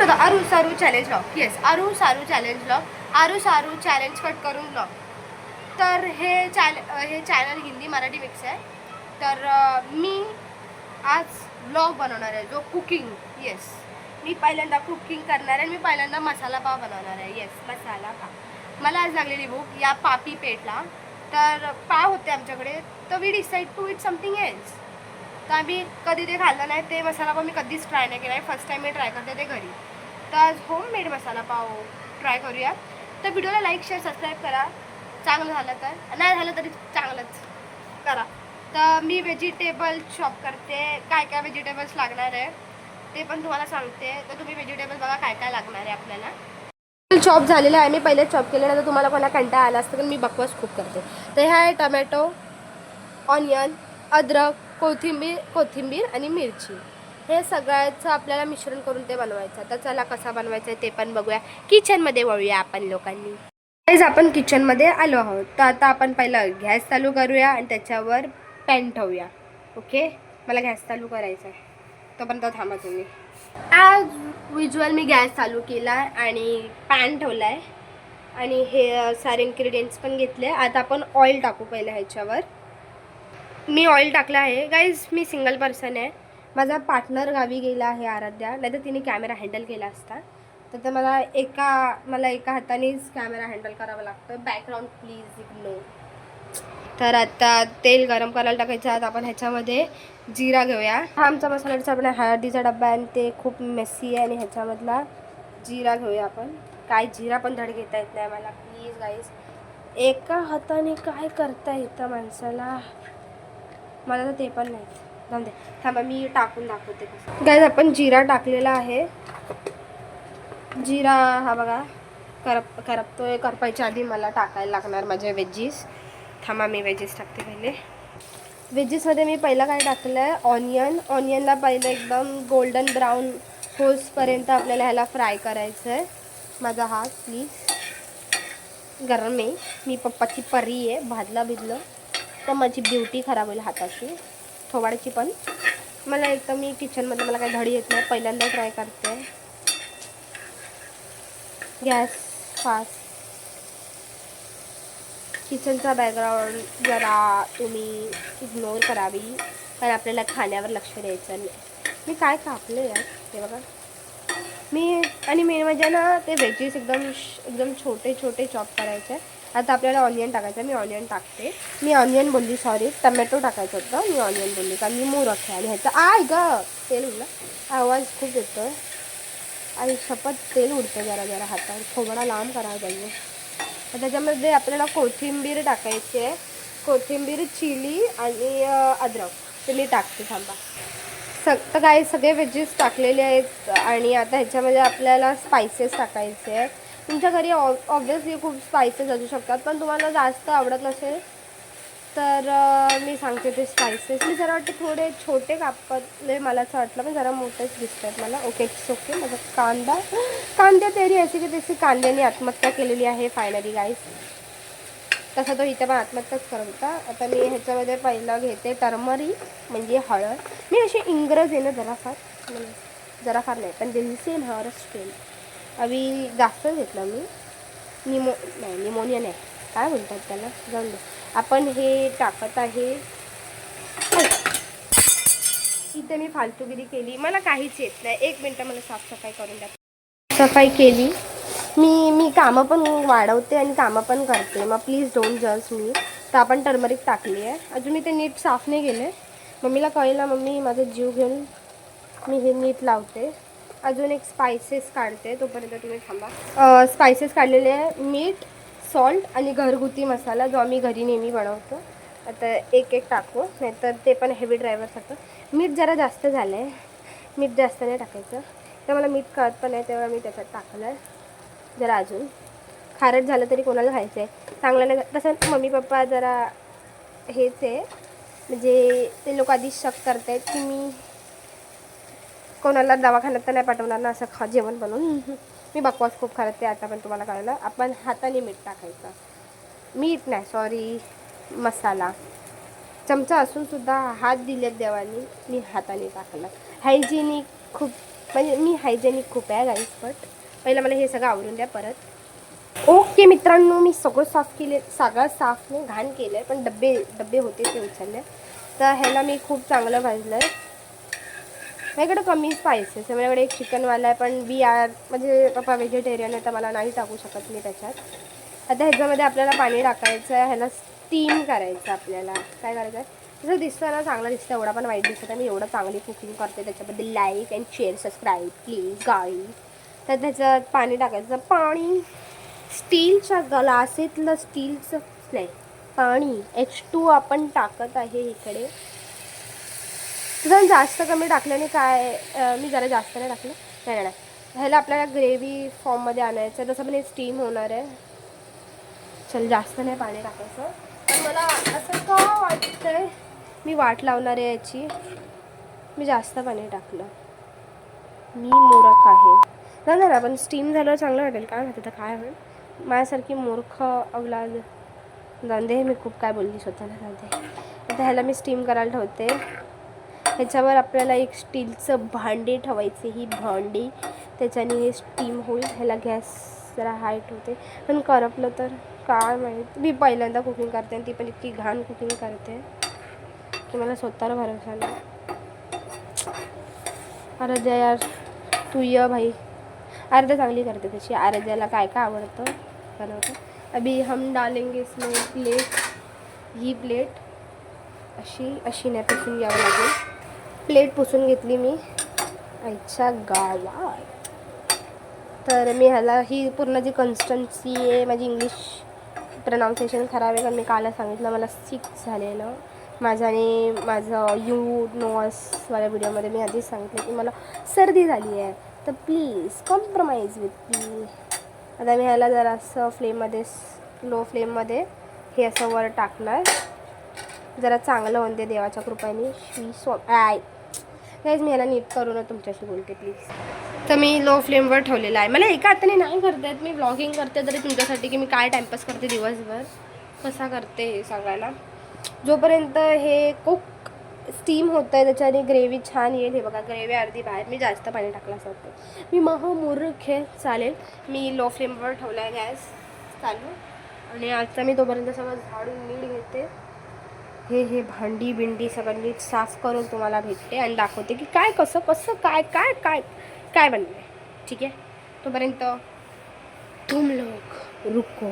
होतं आरू सारू challenge blog. Yes, आरू सारू चॅलेंज ब्लॉग, आरू सारू चॅलेंज कट करून ब्लॉग. तर हे चॅनल हिंदी मराठी मिक्स आहे. तर मी आज ब्लॉग बनवणार आहे जो कुकिंग. येस, मी पहिल्यांदा कुकिंग करणार आहे. मी पहिल्यांदा मसाला पाव बनवणार आहे. येस, मसाला पाव. मला आज लागलेली भूक या पापी पेठला. तर पाव होते आमच्याकडे, तर we decide to eat something else. तर आम्ही कधी ते खाल्लं नाही. ते मसाला पाव मी कधीच ट्राय नाही केला आहे. फर्स्ट टाईम मी ट्राय करते ते घरी. तर आज होममेड मसाला पाव ट्राय करूया. तर व्हिडिओला लाईक शेअर सबस्क्राईब करा. चांगलं झालं तर, नाही झालं तरी चांगलंच करा. तर मी व्हेजिटेबल चॉप करते. काय काय व्हेजिटेबल्स लागणार आहे ते पण तुम्हाला सांगते. तर तुम्ही व्हेजिटेबल बघा काय काय लागणार आहे आपल्याला. चॉप झालेलं आहे, मी पहिले चॉप केलेलं. तर तुम्हाला कोणा कंटाळा आला असतं तर मी बकवास खूप करते. तर हे आहे टमॅटो, ऑनियन, अद्रक, कोथिंबीर आणि मिरची. हे सगळ्याचं आपल्याला मिश्रण करून ते बनवायचं. तर चला कसा बनवायचं आहे ते पण बघूया. किचनमध्ये वळूया आपण लोकांनी. गाईज आपण किचनमध्ये आलो आहोत. तर आता आपण पहिलं गॅस चालू करूया आणि त्याच्यावर पॅन ठेवूया. ओके, मला गॅस चालू करायचा आहे, तोपर्यंत थांबा तुम्ही. ॲज युज्युअल मी गॅस चालू केला आणि पॅन ठेवला आहे आणि हे सारे इन्ग्रेडियंट्स पण घेतले. आता आपण ऑइल टाकू पहिलं ह्याच्यावर. मी ऑइल टाकलं आहे. गाईज मी सिंगल पर्सन आहे. माझा पार्टनर गावी गेला आहे आराध्या, नाही तर तिने कॅमेरा हँडल केला असता. तर मला एका हातानेच कॅमेरा हँडल करावा लागतं. Background please ignore. तर आता तेल गरम करायला टाकायचं आहे. आपण ह्याच्यामध्ये जिरा घेऊया. हा आमचा मसाल्याचा आपण हळदीचा डब्बा आहे आणि ते खूप मेसी आहे. आणि ह्याच्यामधला जिरा घेऊया आपण. काय जिरा पण धड घेता येत नाही मला, प्लीज गाईज. एका हाताने काय करता येतं माणसाला, मला तर ते पण नाही. जाऊन दे, थांबा मी टाकून दाखवते. गाईज आपण जिरा टाकलेला आहे. जिरा हा बघा करपतोय. करपायच्या आधी मला टाकायला लागणार माझे वेजीस. थांबा मी वेजीस टाकते पहिले. वेजीसमध्ये मी पहिलं काय टाकलं आहे, ऑनियनला पहिलं एकदम गोल्डन ब्राऊन होसपर्यंत आपल्याला ह्याला फ्राय करायचं आहे. माझा हात प्लीज गरम आहे. मी पप्पाची परी आहे. भाजला भिजलं तर माझी ब्युटी खराब होईल हाताची, थोबाडची पण. मला एक तर मी किचनमध्ये मला काही धडी येत नाही, पहिल्यांदा ट्राय करते. Gas fast. किचनचा बॅकग्राऊंड जरा तुम्ही इग्नोर करावी, कारण आपल्याला खाण्यावर लक्ष द्यायचं नाही. मी काय कापलं यार ते बघा. आणि मेन म्हणजे ना ते व्हेजीस एकदम छोटे छोटे चॉप करायचे. आता आपल्याला ऑनियन टाकायचं. मी ऑनियन टाकते. मी ऑनियन बोलली, सॉरी टमॅटो टाकायचं होतं, मी ऑनियन बोलली कारण मी मूर्ख आहे. आणि ह्याचा तेल उडलं, आवाज खूप येतो आणि शपथ तेल उडतं जरा हातावर. थोडा लांब करायला पाहिजे. त्याच्यामध्ये आपल्याला कोथिंबीर टाकायची आहे. कोथिंबीर, चिली आणि अद्रक ते मी टाकते. थांबा. तर काय सगळे व्हेजीस टाकलेले आहेत. आणि आता ह्याच्यामध्ये आपल्याला स्पायसेस टाकायचे आहेत. तुमच्या घरी ऑब्वियसली खूप स्पायसेस असू शकतात, पण तुम्हाला जास्त आवडत नसेल तर मी सांगते ते स्पायसेस. मी जरा वाटते थोडे छोटे कापले, मला असं वाटलं, पण जरा मोठेच दिसत आहेत मला. Okay, it's okay. माझा कांदा तेरी ऐसी की तशी कांद्याने आत्महत्या केलेली आहे फायनली गाईस. तसा तो इथे पण आत्महत्याच करत होता. आता मी ह्याच्यामध्ये पहिलं घेते टर्मरिक म्हणजे हळद. मी अशी इंग्रज आहे ना जराफार नाही, पण दिल से महाराष्ट्र अभी जास्तच घेतलं मी. निमोनिया नाही, काय बोलतात त्याला, जाऊन दे. आपण हे टाकत आहे. इथे मी फालतूगिरी केली, मला काहीच येत नाही. 1 मिनटं मला साफसफाई करून द्या. सफाई केली मी कामं पण वाढवते आणि कामं पण करते, मग प्लीज डोंट जज मी. तर आपण टर्मरिक टाकली आहे. अजून मी ते नीट साफ नाही केले. मम्मीला कळलं, मम्मी माझा जीव घेऊन मी हे नीट लावते. अजून एक स्पायसेस काढते, तोपर्यंत तुम्ही थांबा. स्पायसेस काढलेले आहे, मीठ, सॉल्ट आणि घरगुती मसाला जो आम्ही घरी नेहमी बनवतो. आता एक टाकू, नाहीतर ते पण हेवी ड्रायव्हर होतं. मीठ जरा जास्त झालं आहे, मीठ जास्त नाही टाकायचं. तर मला मीठ कळत पण नाही, तेव्हा मी त्याच्यात टाकलं आहे. जरा अजून खारट झालं तरी कोणाला खायचं आहे, चांगलं नाही. तसं मम्मी पप्पा जरा हेच आहे, म्हणजे ते लोक आधीच शक करत आहेत की मी कोणाला दवाखान्यात तर नाही पाठवणार ना असं जेवण बनवून. मी बकवास खूप करते. आता पण तुम्हाला कळलं, आपण हाताने मीठ टाकायचं. मीठ नाही, सॉरी, मसाला. चमचा असूनसुद्धा हात दिलेत देवानी, मी हाताने टाकला. हायजेनिक खूप, म्हणजे मी हायजेनिक खूप आहे गाईस. बट पहिलं मला हे सगळं आवडून द्या परत. ओके मित्रांनो, मी सगळं साफ केले, सगळं साफ नाही घाण केलं आहे, पण डबे होते ते उचलले. तर ह्याला मी खूप चांगलं भाजलं आहे. माझ्याकडे कमी स्पायसेस आहे, माझ्याकडे एक चिकनवाला आहे, पण म्हणजे पप्पा व्हेजिटेरियन आहे तर मला नाही टाकू शकत मी त्याच्यात. आता ह्याच्यामध्ये आपल्याला पाणी टाकायचं आहे, ह्याला स्टीम करायचं आपल्याला. काय करायचं आहे, जसं दिसतं ना चांगलं दिसतं, एवढा पण वाईट दिसतं. मी एवढं चांगली कुकिंग करते, त्याच्याबद्दल like and share subscribe please guys. तर त्याच्यात पाणी टाकायचं. पाणी स्टीलच्या ग्लासेतलं स्टीलचं नाही पाणी H2 आपण टाकत आहे इकडे. जरा जास्त कमी टाकल्याने काय, मी जरा जास्त नाही टाकलं. नाही ह्याला आपल्याला ग्रेव्ही फॉर्ममध्ये आणायचं आहे, तसं पण हे स्टीम होणार आहे. चल जास्त नाही पाणी टाकायचं. पण मला असं का वाटतंय मी वाट लावणार आहे याची, मी जास्त पाणी टाकलं. मी मूर्ख आहे. नाही ना, पण स्टीम झालं चांगलं वाटेल. काय माहिती तर काय होईल. माझ्यासारखी मूर्ख अवलाद जाऊन दे, मी खूप काय बोलली स्वतःला. जाऊन दे. आता ह्याला मी स्टीम करायला ठेवते. ह्याच्यावर आपल्याला एक स्टीलचं भांडे ठेवायचे, ही भांडी, त्याच्याने हे स्टीम होईल. ह्याला गॅस जरा हाय ठेवते, पण करपलं तर काय माहीत. मी पहिल्यांदा कुकिंग करते आणि ती पण इतकी घाण कुकिंग करते की मला स्वतःला भरोसा नाही. आराध्या यार तू ये भाई. आराध्या चांगली करते तशी. आराध्याला काय काय आवडतं बनवतं. अभी हम डालेंगे इसमें प्लेट. ही प्लेट अशी नाही पुसून घ्यावं लागेल. प्लेट पुसून घेतली मी आईच्या गावात. तर मी ह्याला ही पूर्ण जी कन्सिस्टन्सी आहे, माझी इंग्लिश प्रनाऊन्सिएशन खराब आहे कारण मी काल सांगितलं मला 6 झालेलं माझं. आणि माझं यू नोअसवाल्या व्हिडिओमध्ये मी आधीच सांगितलं की मला सर्दी झाली आहे, तर प्लीज कॉम्प्रोमाइज विथ मी. आता मी ह्याला जरासं लो फ्लेममध्ये हे असं वर टाकणार. जरा चांगलं होऊन दे देवाच्या कृपेने. गाईज मी ह्याला नीट करून तुमच्याशी बोलते प्लीज. तर मी लो फ्लेमवर ठेवलेला आहे. मला एका हाताने नाही करता येत. मी व्लॉगिंग करते तरी तुमच्यासाठी की मी काय टाईमपास करते दिवसभर, कसा करते हे सांगायला. जोपर्यंत हे कुक स्टीम होतं आहे त्याच्याने ग्रेव्ही छान येईल. हे बघा ग्रेव्ही अर्धी बाहेर, मी जास्त पाणी टाकलं असं वाटतं. मी मूर्ख आहे. चालेल, मी लो फ्लेमवर ठेवला आहे गॅस चालू. आणि आता मी तोपर्यंत सगळं झाडून नीट घेते. हे भांडी बिंडी सगळं नीट साफ करून तुम्हाला भेटते आणि दाखवते की काय कसं काय काय काय काय बनलं आहे. ठीक आहे, तोपर्यंत तुम लोग रुको.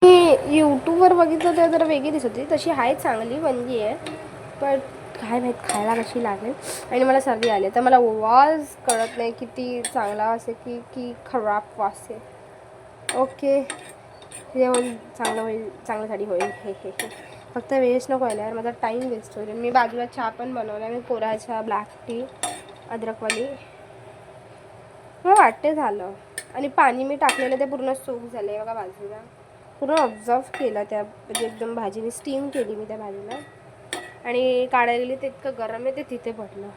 मी यूट्यूबवर बघितलं तर जरा वेगळी दिसत होती, तशी आहे चांगली बनली आहे, पण काय माहीत खायला कशी लागेल. आणि मला सर्दी आली तर मला वास कळत नाही किती चांगला असेल की खराब वास आहे. ओके, जेवण चांगलं होईल, चांगल्यासाठी होईल. हे फक्त वेस्ट नको व्हायला यार, माझा टाईम वेस्ट होईल. मी बाजूला चहा पण बनवला, मी कोरा चहा ब्लॅक टी अद्रकवाली. मला वाटते झालं. आणि पाणी मी टाकलेलं ते पूर्ण सोक झालं आहे बघा बाजूला. पूर्ण ऑब्झर्व केलं त्या, म्हणजे एकदम भाजीने स्टीम केली मी त्या भाजीला. आणि काढायला गेली ते इतकं गरम आहे ते तिथे पडलं.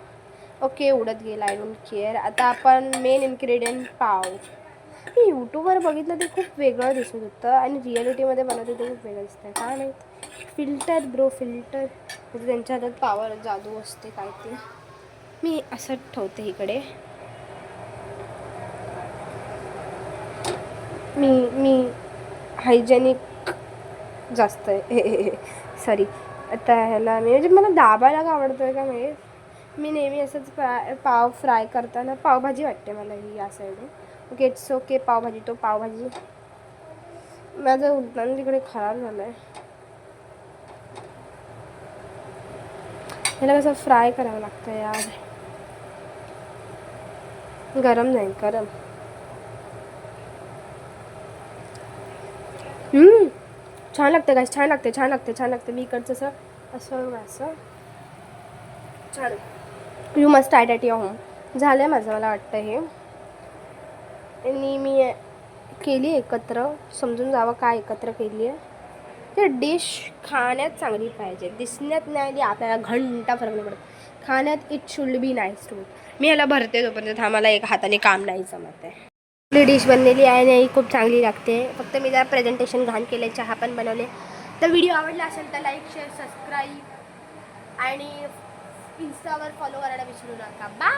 ओके, उडत गेलं, आय डोंट केअर. आता आपण मेन इन्ग्रेडियंट पाव. मी यूट्यूबवर बघितलं ते खूप वेगळं दिसत होतं आणि रिॲलिटीमध्ये बनवते ते खूप वेगळं दिसतं. काय माहीत, फिल्टर ब्रो फिल्टर, म्हणजे त्यांच्या हातात पावर जादू असते काय ते. मी असं ठेवते इकडे. मी हायजेनिक जास्त आहे सॉरी. आता ह्याला म्हणजे मला दाबायला का आवडतं आहे का मी नेहमी असंच पाव फ्राय करताना पावभाजी वाटते मला ही या साईडून. Okay, it's okay. पावभाजी तो पावभाजी. माझं उलटण तिकडे खराब झालं आहे. ह्याला कसं फ्राय करावं लागतं यार. गरम नाही, गरम. छान लागते गाईस, छान लागते. मी इकडचं असं छान. You must try at your home. झालं आहे माझं, मला वाटतं हे. आणि मी केली एकत्र, समजून जावं काय एकत्र केली आहे. ते डिश खाण्यात चांगली पाहिजे, दिसण्यात नाही. आपल्याला घंटा फरक नाही पडत. खाण्यात it should be nice too. मी ह्याला भरते तोपर्यंत मला एक हाताने काम नाही जमत आहे. आपली डिश बनलेली आहे आणि खूप चांगली लागते. फक्त मी जरा प्रेझेंटेशन घाण केलं. चहा पण बनवले तर व्हिडिओ आवडला असेल तर लाईक शेअर सबस्क्राईब आणि इंस्टावर फॉलो करायला विसरू नका. बाय.